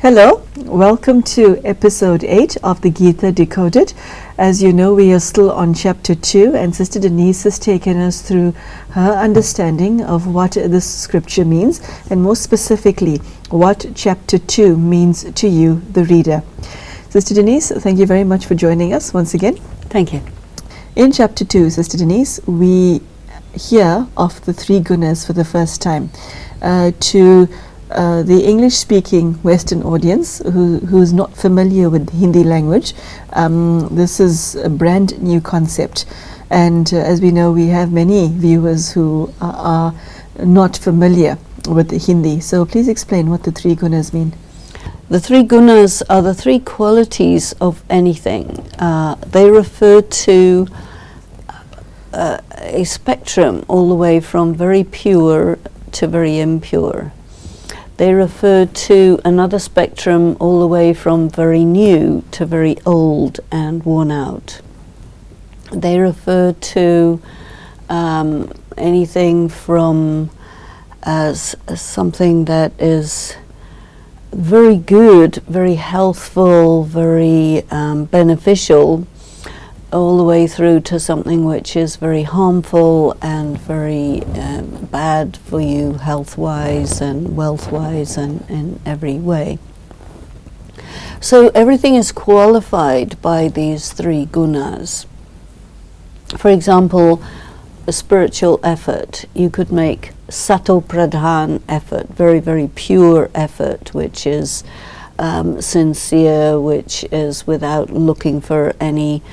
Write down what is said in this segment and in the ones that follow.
Hello, welcome to episode 8 of the Gita Decoded. As you know, we are still on chapter 2 and Sister Denise has taken us through her understanding of what this scripture means and more specifically what chapter 2 means to you, the reader. Sister Denise, thank you very much for joining us once again. Thank you. In chapter 2, Sister Denise, we hear of the three gunas for the first time. To the English-speaking Western audience who's not familiar with the Hindi language, this is a brand new concept. And as we know, we have many viewers who are not familiar with the Hindi. So please explain what the three gunas mean. The three gunas are the three qualities of anything. They refer to a spectrum all the way from very pure to very impure. They refer to another spectrum all the way from very new to very old and worn out. They refer to anything from as something that is very good, very healthful, very beneficial, all the way through to something which is very harmful and very bad for you health-wise and wealth-wise and in every way. So everything is qualified by these three gunas. For example, a spiritual effort. You could make sato pradhan effort, very, very pure effort, which is sincere, which is without looking for any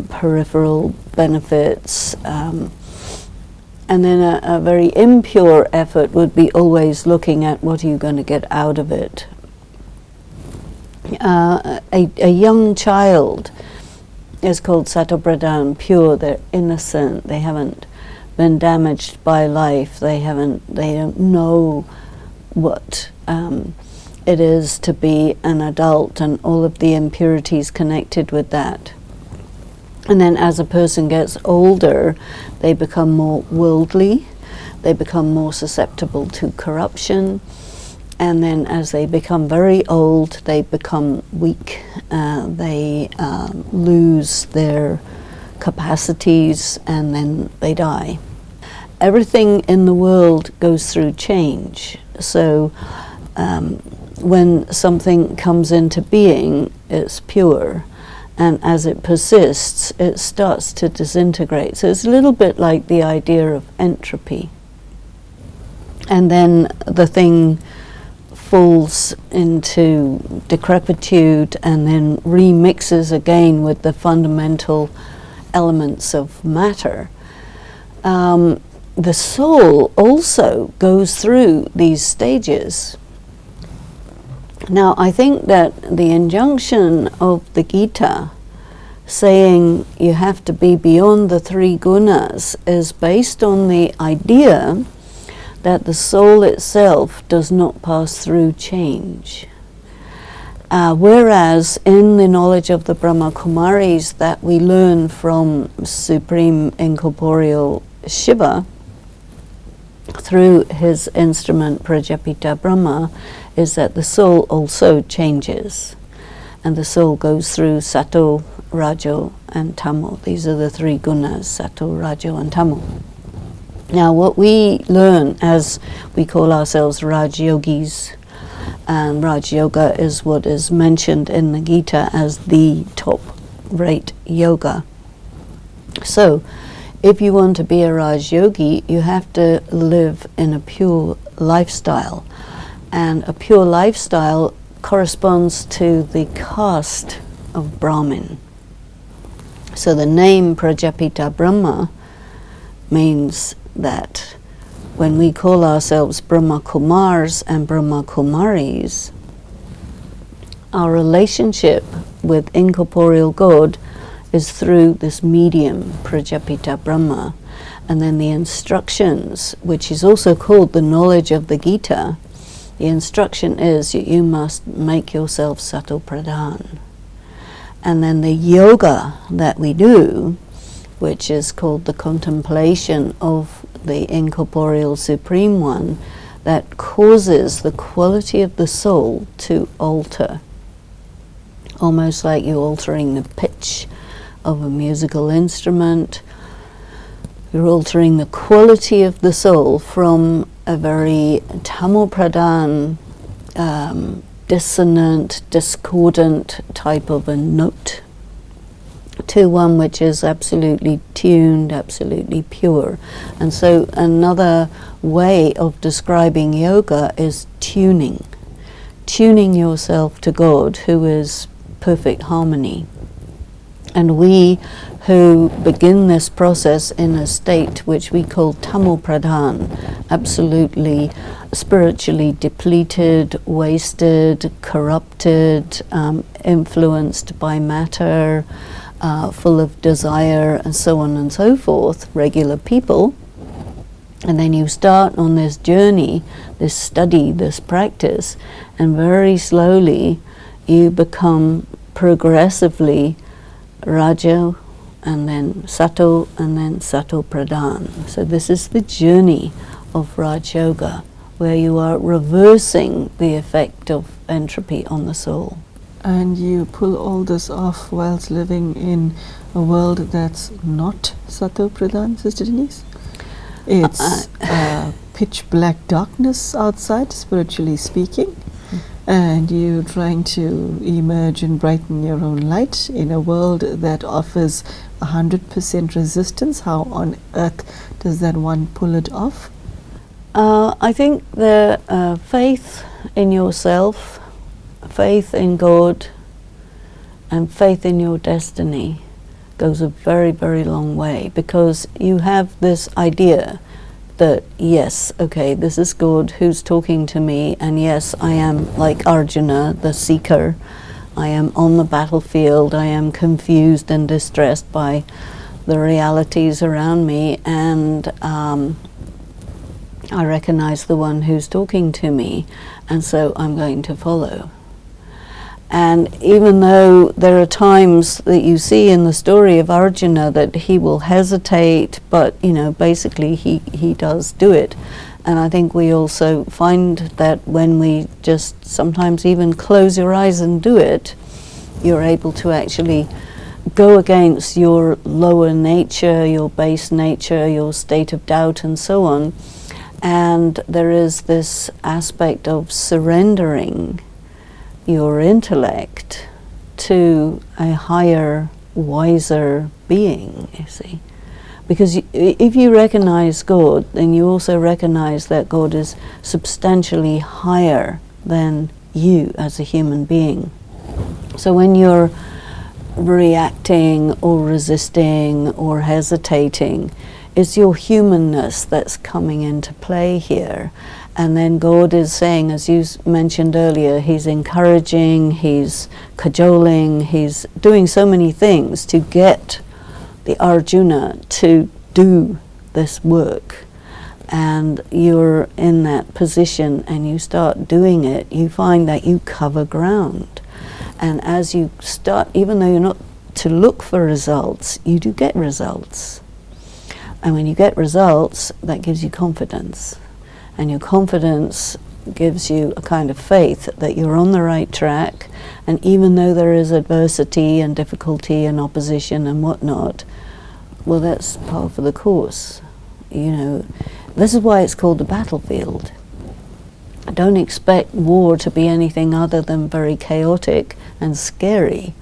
peripheral benefits, and then a very impure effort would be always looking at what are you going to get out of it. A young child is called satopradhan, pure. They're innocent. They haven't been damaged by life. They don't know what it is to be an adult and all of the impurities connected with that. And then as a person gets older, they become more worldly, they become more susceptible to corruption, and then as they become very old, they become weak, they lose their capacities, and then they die. Everything in the world goes through change. So when something comes into being, it's pure. And as it persists, it starts to disintegrate. So it's a little bit like the idea of entropy. And then the thing falls into decrepitude and then remixes again with the fundamental elements of matter. The soul also goes through these stages. Now, I think that the injunction of the Gita saying you have to be beyond the three gunas is based on the idea that the soul itself does not pass through change. Whereas in the knowledge of the Brahma Kumaris that we learn from Supreme Incorporeal Shiva, through his instrument Prajapita Brahma, is that the soul also changes. And the soul goes through Sato, Rajo, and Tamo. These are the three gunas, Sato, Rajo, and Tamo. Now what we learn as we call ourselves Raj Yogis, and Raj Yoga is what is mentioned in the Gita as the top-rate yoga. So, if you want to be a Raj Yogi, you have to live in a pure lifestyle. And a pure lifestyle corresponds to the caste of Brahmin. So the name Prajapita Brahma means that when we call ourselves Brahma Kumars and Brahma Kumaris, our relationship with incorporeal God is through this medium, Prajapita Brahma. And then the instructions, which is also called the knowledge of the Gita, the instruction is that you must make yourself Sato Pradhan. And then the yoga that we do, which is called the contemplation of the incorporeal Supreme One, that causes the quality of the soul to alter. Almost like you're altering the pitch of a musical instrument. You're altering the quality of the soul from a very Tamopradhan, dissonant, discordant type of a note to one which is absolutely tuned, absolutely pure. And so another way of describing yoga is tuning. Tuning yourself to God, who is perfect harmony. And we who begin this process in a state which we call Tamopradhan, absolutely spiritually depleted, wasted, corrupted, influenced by matter, full of desire, and so on and so forth, regular people. And then you start on this journey, this study, this practice, and very slowly you become progressively Raja, and then Sato, and then Sato Pradhan. So this is the journey of Raj Yoga, where you are reversing the effect of entropy on the soul. And you pull all this off whilst living in a world that's not Sato Pradhan, Sister Denise? It's pitch black darkness outside, spiritually speaking. And you're trying to emerge and brighten your own light in a world that offers 100% resistance. How on earth does that one pull it off? I think the faith in yourself, faith in God, and faith in your destiny goes a very, very long way, because you have this idea that yes, okay, this is God who's talking to me, and yes, I am like Arjuna, the seeker. I am on the battlefield, I am confused and distressed by the realities around me, and I recognize the one who's talking to me, and so I'm going to follow. And even though there are times that you see in the story of Arjuna that he will hesitate, but basically he does do it. And I think we also find that when we just sometimes even close your eyes and do it, you're able to actually go against your lower nature, your base nature, your state of doubt, and so on. And there is this aspect of surrendering your intellect to a higher, wiser being, you see. Because if you recognize God, then you also recognize that God is substantially higher than you as a human being. So when you're reacting or resisting or hesitating, it's your humanness that's coming into play here. And then God is saying, as you mentioned earlier, he's encouraging, he's cajoling, he's doing so many things to get the Arjuna to do this work. And you're in that position and you start doing it, you find that you cover ground. And as you start, even though you're not to look for results, you do get results. And when you get results, that gives you confidence. And your confidence gives you a kind of faith that you're on the right track, and even though there is adversity and difficulty and opposition and whatnot, well, that's part of the course. This is why it's called the battlefield. Don't expect war to be anything other than very chaotic and scary.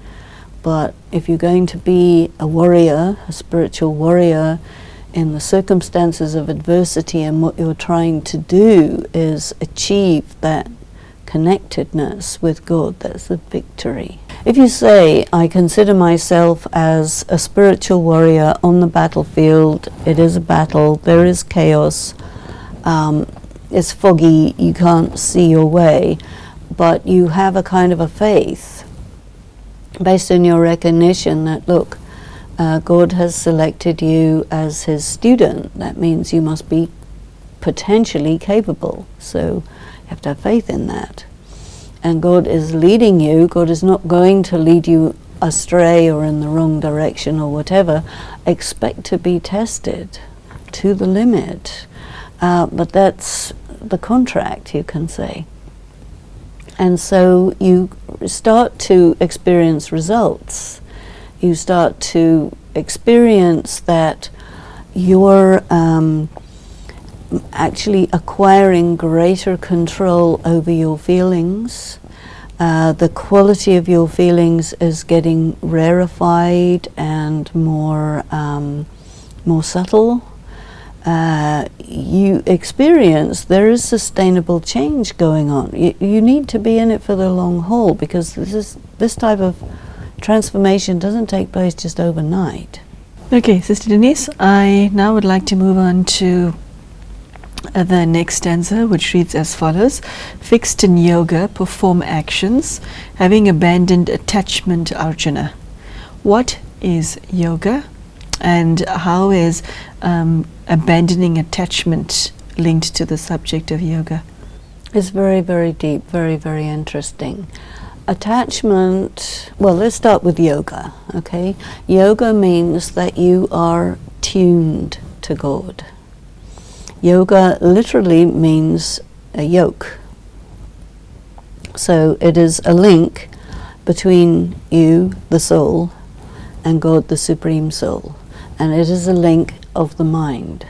But if you're going to be a warrior, a spiritual warrior, in the circumstances of adversity, and what you're trying to do is achieve that connectedness with God, that's the victory. If you say, I consider myself as a spiritual warrior on the battlefield, it is a battle, there is chaos, it's foggy, you can't see your way, but you have a kind of a faith based on your recognition that, look, God has selected you as his student. That means you must be potentially capable. So you have to have faith in that. And God is leading you. God is not going to lead you astray or in the wrong direction or whatever. Expect to be tested to the limit. But that's the contract, you can say. And so you start to experience results. You start to experience that you're actually acquiring greater control over your feelings. The quality of your feelings is getting rarefied and more subtle. You experience there is sustainable change going on. You need to be in it for the long haul, because this type of transformation doesn't take place just overnight. Okay, Sister Denise, I now would like to move on to the next stanza, which reads as follows. Fixed in yoga, perform actions, having abandoned attachment, Arjuna. What is yoga, and how is abandoning attachment linked to the subject of yoga? It's very, very deep, very, very interesting. Attachment, well, let's start with yoga, okay? Yoga means that you are tuned to God. Yoga literally means a yoke. So it is a link between you, the soul, and God, the Supreme Soul. And it is a link of the mind.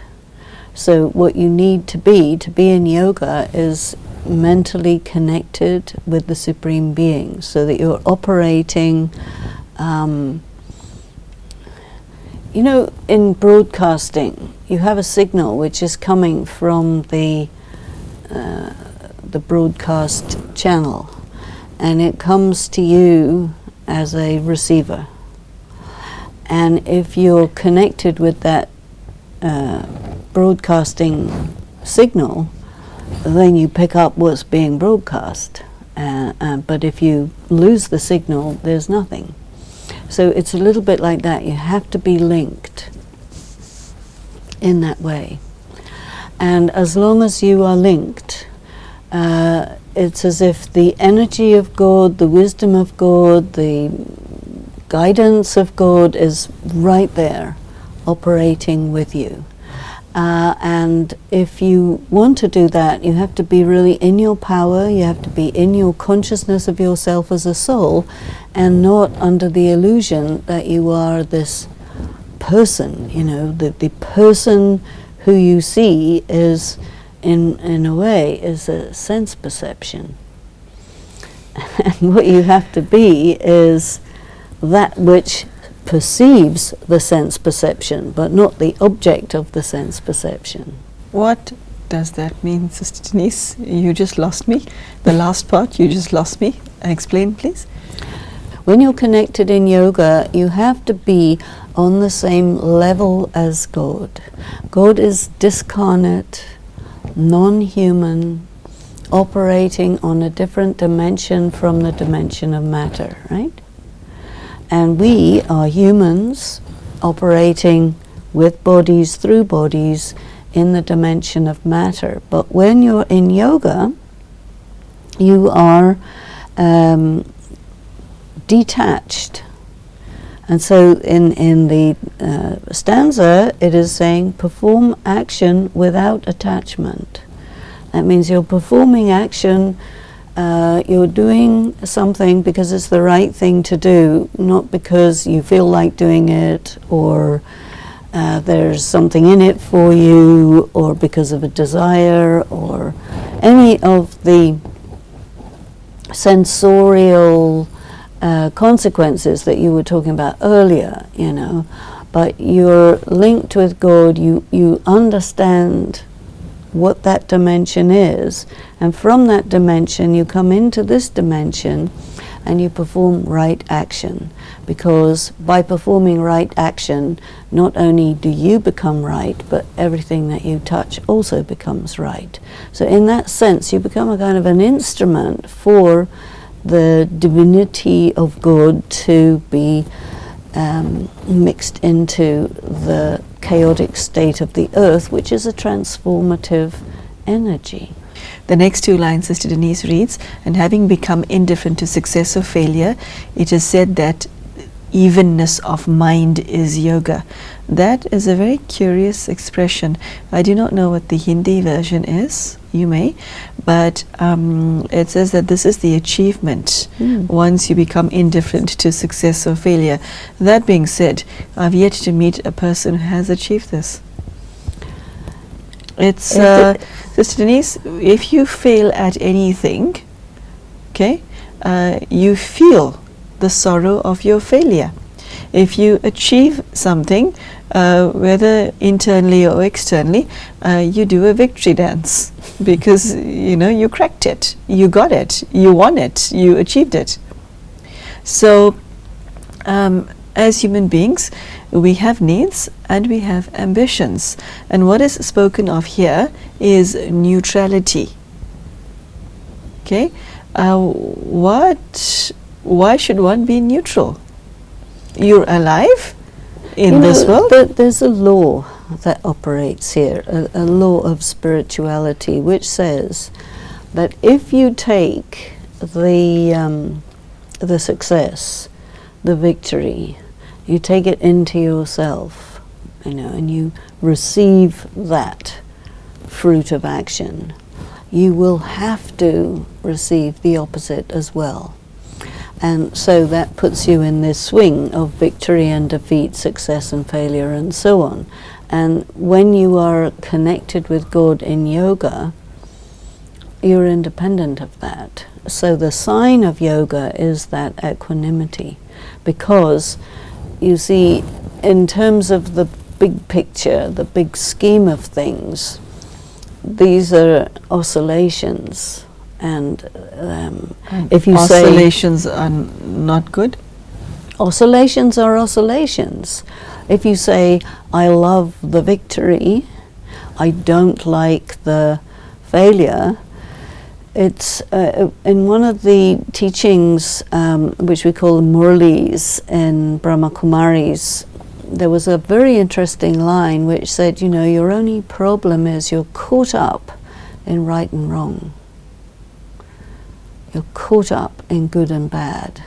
So what you need to be in yoga is mentally connected with the Supreme Being, so that you're operating, you know, in broadcasting, you have a signal which is coming from the broadcast channel, and it comes to you as a receiver. And if you're connected with that broadcasting signal, then you pick up what's being broadcast. But if you lose the signal, there's nothing. So it's a little bit like that. You have to be linked in that way. And as long as you are linked, it's as if the energy of God, the wisdom of God, the guidance of God is right there, operating with you. And if you want to do that, you have to be really in your power, you have to be in your consciousness of yourself as a soul, and not under the illusion that you are this person. You know, the person who you see is, in a way, is a sense perception. And what you have to be is that which perceives the sense perception, but not the object of the sense perception. What does that mean, Sister Denise? You just lost me. The last part, you just lost me. Explain, please. When you're connected in yoga, you have to be on the same level as God. God is discarnate, non-human, operating on a different dimension from the dimension of matter, right? And we are humans operating with bodies, through bodies, in the dimension of matter. But when you're in yoga, you are detached. And so in the stanza, it is saying, perform action without attachment. That means you're performing action, you're doing something because it's the right thing to do, not because you feel like doing it, or there's something in it for you, or because of a desire, or any of the sensorial consequences that you were talking about earlier, you know. But you're linked with God, you understand what that dimension is, and from that dimension you come into this dimension and you perform right action, because by performing right action, not only do you become right, but everything that you touch also becomes right. So in that sense, you become a kind of an instrument for the divinity of God to be mixed into the chaotic state of the earth, which is a transformative energy. The next two lines, Sister Denise reads, and having become indifferent to success or failure, it is said that evenness of mind is yoga. That is a very curious expression. I do not know what the Hindi version is. You may, but it says that this is the achievement once you become indifferent to success or failure. That being said, I've yet to meet a person who has achieved this. It's Sister Denise, if you fail at anything, okay, you feel the sorrow of your failure. If you achieve something, whether internally or externally, you do a victory dance because you cracked it, you got it, you won it, you achieved it. So as human beings, we have needs and we have ambitions, and what is spoken of here is neutrality. Okay, why should one be neutral? You're alive in this world. There's a law that operates here, a law of spirituality, which says that if you take the success, the victory, you take it into yourself, and you receive that fruit of action, you will have to receive the opposite as well. And so that puts you in this swing of victory and defeat, success and failure, and so on. And when you are connected with God in yoga, you're independent of that. So the sign of yoga is that equanimity, because you see, in terms of the big picture, the big scheme of things, these are oscillations. And if you say oscillations are not good, oscillations are oscillations. If you say, I love the victory, I don't like the failure, it's in one of the teachings, which we call the Murlis in Brahma Kumaris, there was a very interesting line which said, your only problem is you're caught up in right and wrong. You're caught up in good and bad.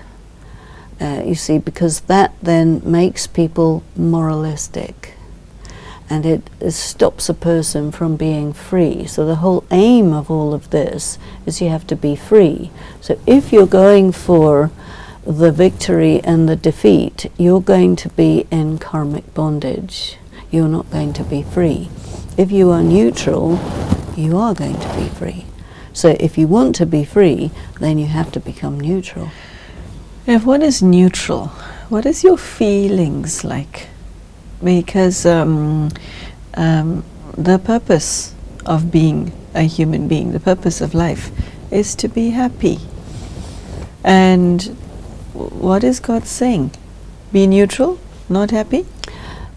You see, because that then makes people moralistic, and it stops a person from being free. So the whole aim of all of this is you have to be free. So if you're going for the victory and the defeat, you're going to be in karmic bondage. You're not going to be free. If you are neutral, you are going to be free. So if you want to be free, then you have to become neutral. If one is neutral, what is your feelings like? Because the purpose of being a human being, the purpose of life, is to be happy. And what is God saying? Be neutral, not happy?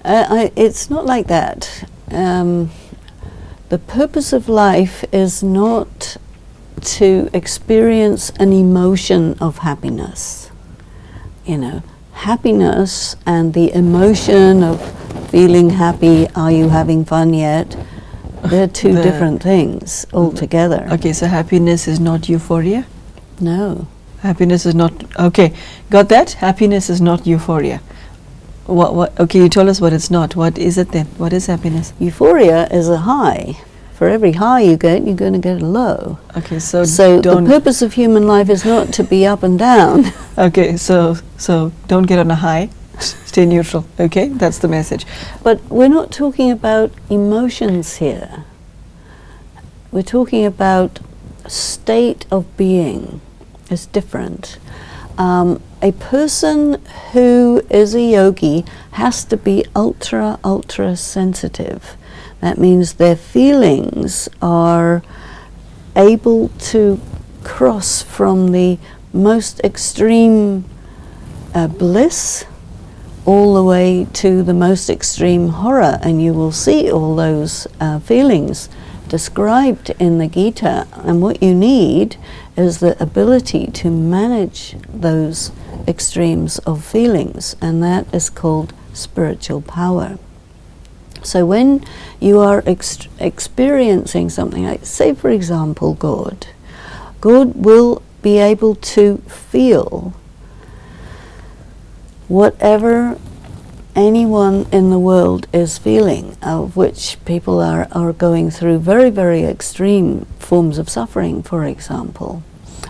It's not like that. The purpose of life is not to experience an emotion of happiness. Happiness and the emotion of feeling happy, are you having fun yet? They're two different things altogether. Okay, so happiness is not euphoria? No. Happiness is not, okay, got that? Happiness is not euphoria. What? Okay, you told us what it's not. What is it then? What is happiness? Euphoria is a high. For every high you get, you're going to get a low. Okay, so the purpose of human life is not to be up and down. Okay, so don't get on a high, stay neutral. Okay, that's the message. But we're not talking about emotions here. We're talking about state of being. It's different. A person who is a yogi has to be ultra sensitive. That means their feelings are able to cross from the most extreme bliss all the way to the most extreme horror, and you will see all those feelings described in the Gita. And what you need is the ability to manage those extremes of feelings, and that is called spiritual power. So when you are experiencing something like, say for example, God will be able to feel whatever anyone in the world is feeling, of which people are going through very, very extreme forms of suffering, for example,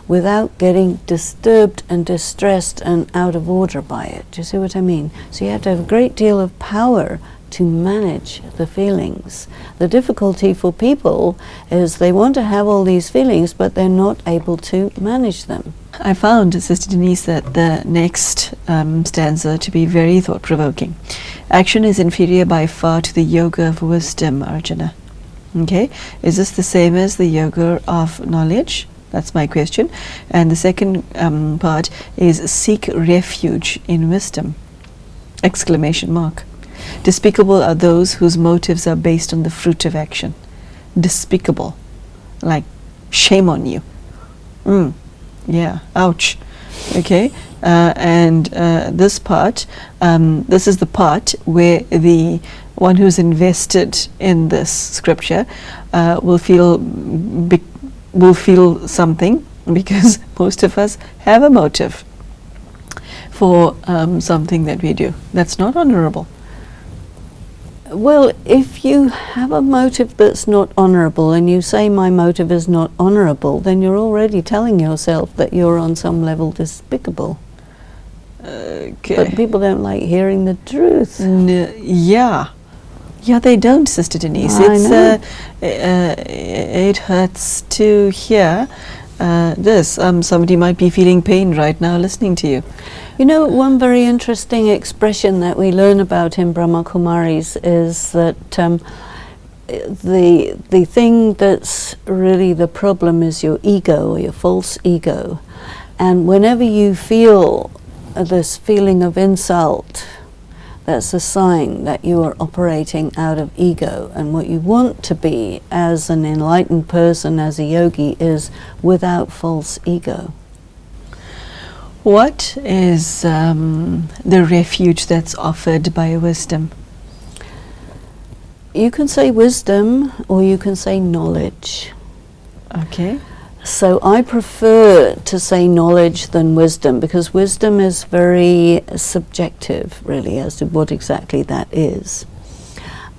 without getting disturbed and distressed and out of order by it. Do you see what I mean? So you have to have a great deal of power to manage the feelings. The difficulty for people is they want to have all these feelings, but they're not able to manage them. I found, Sister Denise, that the next stanza to be very thought-provoking. Action is inferior by far to the yoga of wisdom, Arjuna. Okay, is this the same as the yoga of knowledge? That's my question. And the second part is seek refuge in wisdom! Exclamation mark. Despicable are those whose motives are based on the fruit of action. Despicable. Like, shame on you. Yeah, ouch. Okay, and this part, this is the part where the one who's invested in this scripture will feel something, because most of us have a motive for something that we do. That's not honorable. Well, if you have a motive that's not honourable and you say my motive is not honourable, then you're already telling yourself that you're on some level despicable. Okay. But people don't like hearing the truth. Yeah, they don't, Sister Denise. I know. It hurts to hear this. Somebody might be feeling pain right now listening to you. You know, one very interesting expression that we learn about in Brahma Kumaris is that the thing that's really the problem is your ego, or your false ego. And whenever you feel this feeling of insult, that's a sign that you are operating out of ego. And what you want to be as an enlightened person, as a yogi, is without false ego. What is the refuge that's offered by wisdom? You can say wisdom, or you can say knowledge. Okay. So I prefer to say knowledge than wisdom, because wisdom is very subjective, really, as to what exactly that is.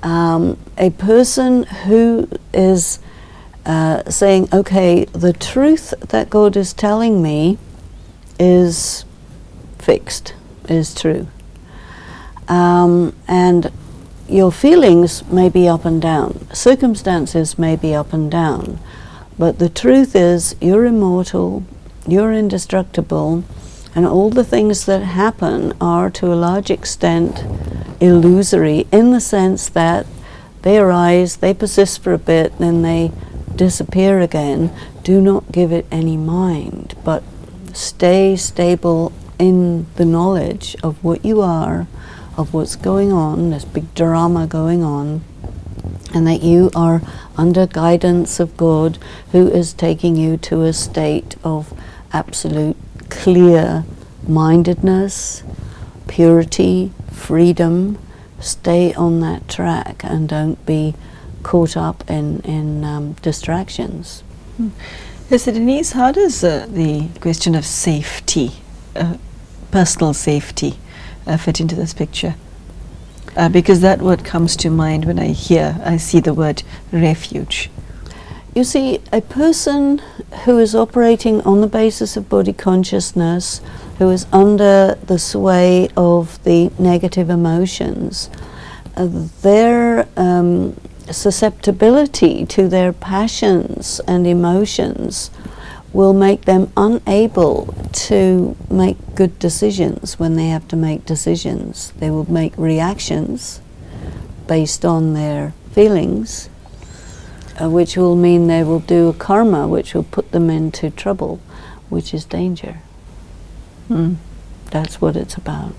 A person who is saying, okay, the truth that God is telling me is fixed, is true. And your feelings may be up and down, circumstances may be up and down, but the truth is you're immortal, you're indestructible, and all the things that happen are to a large extent illusory, in the sense that they arise, they persist for a bit, then they disappear again. Do not give it any mind, but stay stable in the knowledge of what you are, of what's going on, this big drama going on, and that you are under guidance of God, who is taking you to a state of absolute clear-mindedness, purity, freedom. Stay on that track and don't be caught up in distractions. Sister Denise, how does the question of safety, personal safety, fit into this picture? Because that word comes to mind when I see the word refuge. You see, a person who is operating on the basis of body consciousness, who is under the sway of the negative emotions, their susceptibility to their passions and emotions will make them unable to make good decisions when they have to make decisions. They will make reactions based on their feelings, which will mean they will do a karma which will put them into trouble, which is danger. That's what it's about.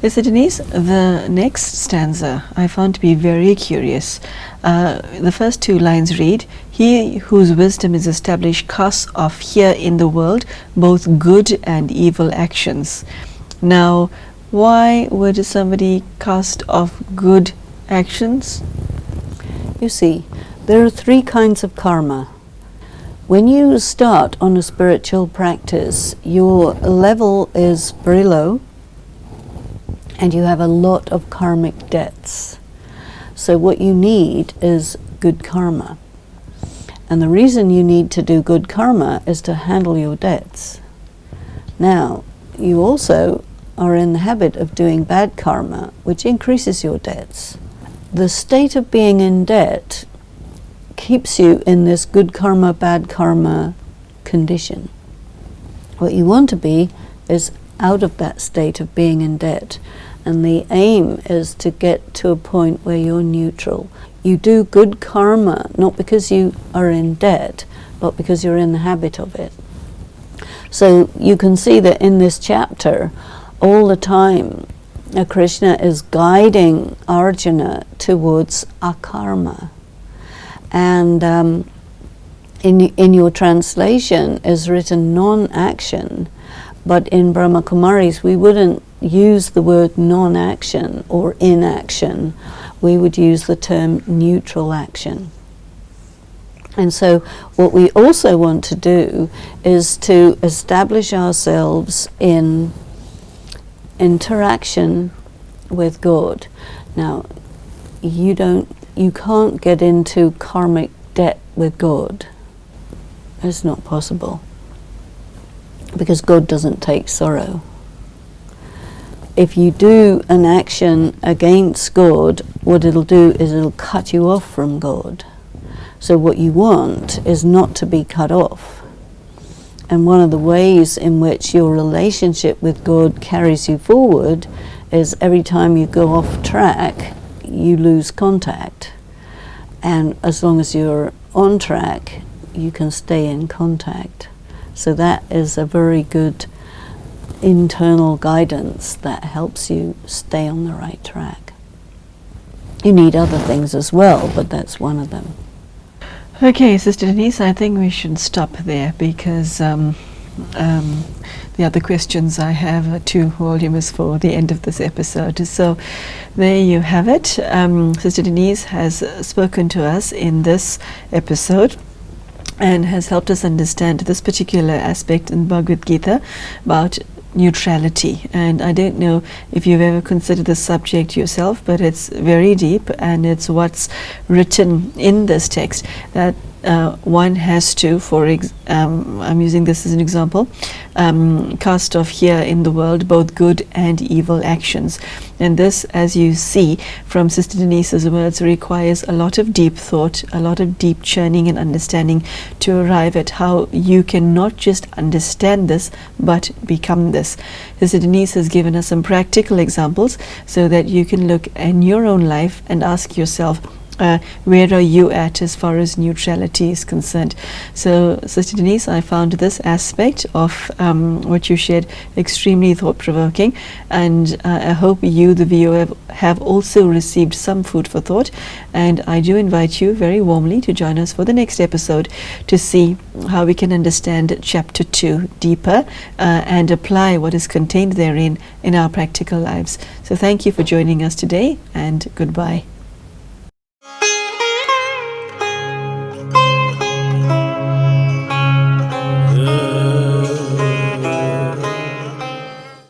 Sister Denise, the next stanza I found to be very curious. The first two lines read, "He whose wisdom is established casts off here in the world both good and evil actions." Now, why would somebody cast off good actions? You see, there are three kinds of karma. When you start on a spiritual practice, your level is very low. and you have a lot of karmic debts. So what you need is good karma. And the reason you need to do good karma is to handle your debts. Now, you also are in the habit of doing bad karma, which increases your debts. The state of being in debt keeps you in this good karma, bad karma condition. What you want to be is out of that state of being in debt. And the aim is to get to a point where you're neutral. You do good karma, not because you are in debt, but because you're in the habit of it. So you can see that in this chapter, all the time, Krishna is guiding Arjuna towards akarma. And in your translation is written non-action, but in Brahma Kumaris we wouldn't use the word non-action or inaction. We would use the term neutral action. And so what we also want to do is to establish ourselves in interaction with God. Now, you can't get into karmic debt with God. It's not possible, because God doesn't take sorrow. If you do an action against God, what it'll do is it'll cut you off from God. So what you want is not to be cut off. And one of the ways in which your relationship with God carries you forward is every time you go off track, you lose contact. And as long as you're on track, you can stay in contact. So that is a very good internal guidance that helps you stay on the right track. You need other things as well, but that's one of them. Okay, Sister Denise, I think we should stop there, because the other questions I have are too voluminous for the end of this episode. So there you have it. Sister Denise has spoken to us in this episode and has helped us understand this particular aspect in Bhagavad Gita about neutrality. And I don't know if you've ever considered the subject yourself, but it's very deep, and it's what's written in this text that one has to, I'm using this as an example, cast off here in the world both good and evil actions. And this, as you see from Sister Denise's words, requires a lot of deep thought, a lot of deep churning and understanding to arrive at how you can not just understand this, but become this. Sister Denise has given us some practical examples so that you can look in your own life and ask yourself, where are you at as far as neutrality is concerned? So, Sister Denise, I found this aspect of what you shared extremely thought-provoking, and I hope you, the viewer, have also received some food for thought. And I do invite you very warmly to join us for the next episode to see how we can understand Chapter 2 deeper and apply what is contained therein in our practical lives. So thank you for joining us today, and goodbye.